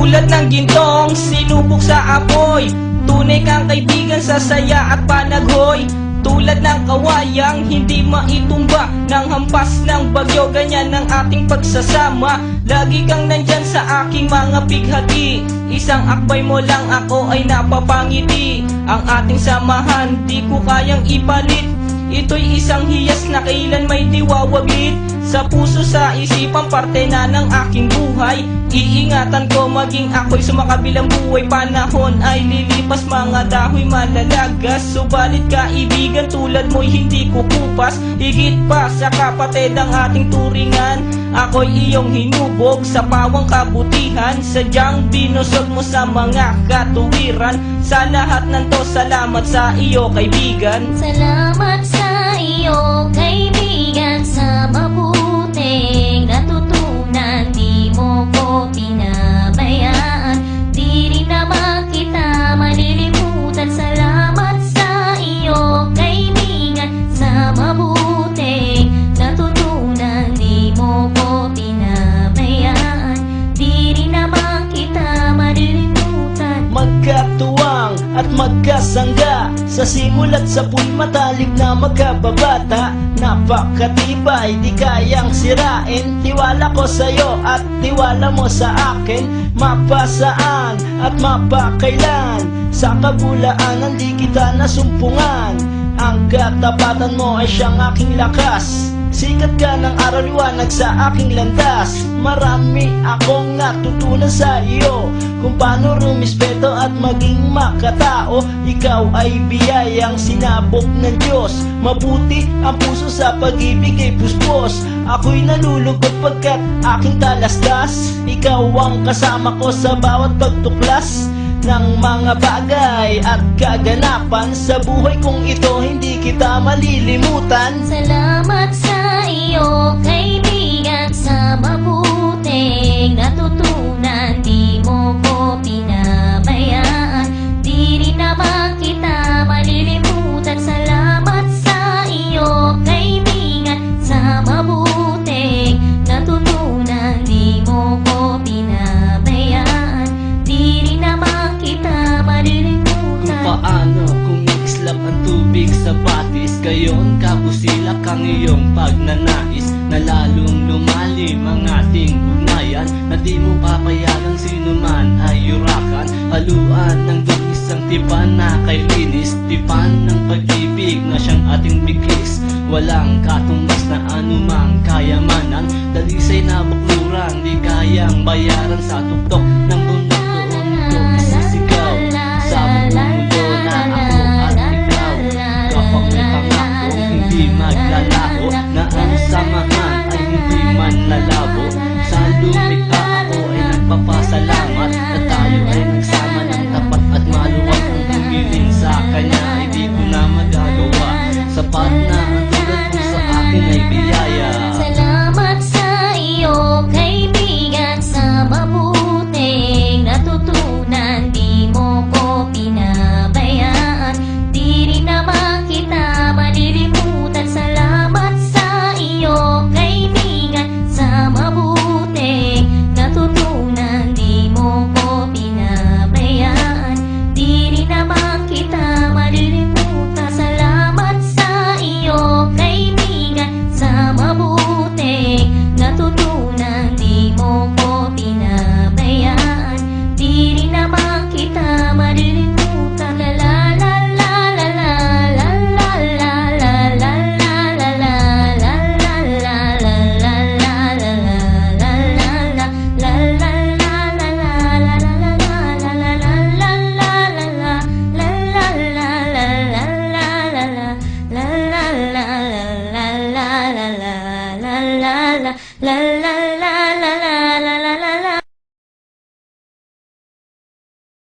Tulad ng gintong sinubok sa apoy, tunay kang kaibigan sa saya at panaghoy. Tulad ng kawayang hindi maitumba ng hampas ng bagyo, ganyan ang ating pagsasama. Lagi kang nandyan sa aking mga bighati, isang akbay mo lang ako ay napapangiti. Ang ating samahan di ko kayang ipalit, ito'y isang hiyas na kailan may diwawaglit. Sa puso, sa isipan, parte na ng aking buhay. Iingatan ko maging ako'y sumakabilang buhay. Panahon ay lilipas, mga dahoy malalagas, subalit kaibigan tulad mo'y hindi kukupas. Higit pa sa kapatid ang ating turingan, ako'y iyong hinubog sa pawang kabutihan. Sadyang binusog mo sa mga katuwiran. Sa lahat ng to, salamat sa iyo kaibigan. Salamat sa iyo kaibigan, sa mabuting natutunan. Di mo ko pinabayaan, di rin naman kita malilimutan. Salamat sa iyo kaibigan, sa mabuting natutunan. Di mo ko pinabayaan, di rin naman kita malilimutan. Magkatuwang at magkasangga, sa simulat sa matalik na magkababata. Napakatibay, di kayang sirain. Tiwala ko sa'yo at tiwala mo sa akin. Mapasaan at mapakailan, sa kabulaanan di kita nasumpungan. Ang katapatan mo ay siyang aking lakas. Sikat ka ng araw, liwanag sa aking landas. Marami akong natutunan sa iyo, kung paano rumispeto at maging makatao. Ikaw ay biyayang sinabok ng Diyos. Mabuti ang puso sa pag-ibig ay puspos. Ako'y nalulugod pagkat aking talastas. Ikaw ang kasama ko sa bawat pagtuklas ng mga bagay at kaganapan. Sa buhay kong ito hindi kita malilimutan. Salamat sa iyo kaibigan, sa mabuting natutunan. Di mo ko pinabayaan, di rin naman kita malilimutan. Salamat sa iyo kaibigan, sa mabuting natutunan. Di mo ko pinabayaan, di rin naman kita malilimutan. Paano kung islap ang tubig sa batis, gayon kabusilak ang iyong pagnanais, na lalong lumalim ang ating ugnayan, na di mo papayagang sino man ay yurakan. Haluan ng isang tipan na kay linis, tipan ng pag-ibig na siyang ating bigis. Walang katumbas na anumang kayamanan, dalisay na bukluran, di kayang bayaran. Sa tuktok ng bundok doon ito isisigaw, sa mundo na ako at ikaw. Kapag may pangako hindi maglalaho, na ang samahan ay hindi man lalabo. Sa lumikha ako ay nagpapasalamat, na tayo ay nagsama ng tapat at maluwag. Ang humiling sa kanya ay di ko na magagawa, sapat na ang tulad mo sa akin ay biyaya. Salamat sa iyo kaibigan, sa mabuting natutunan. Di mo ko pinabayaan, di rin naman kita malilimutan. Salamat sa iyo kaibigan, sa mabuting natutunan. Di mo ko pinabayaan, di rin naman kita malilimutan. Salamat sa iyo kaibigan, sa mabuting natutunan. Di mo ko pinabayaan, di rin naman kita malilimutan. La la la la la la la la la la la la la la la la la la la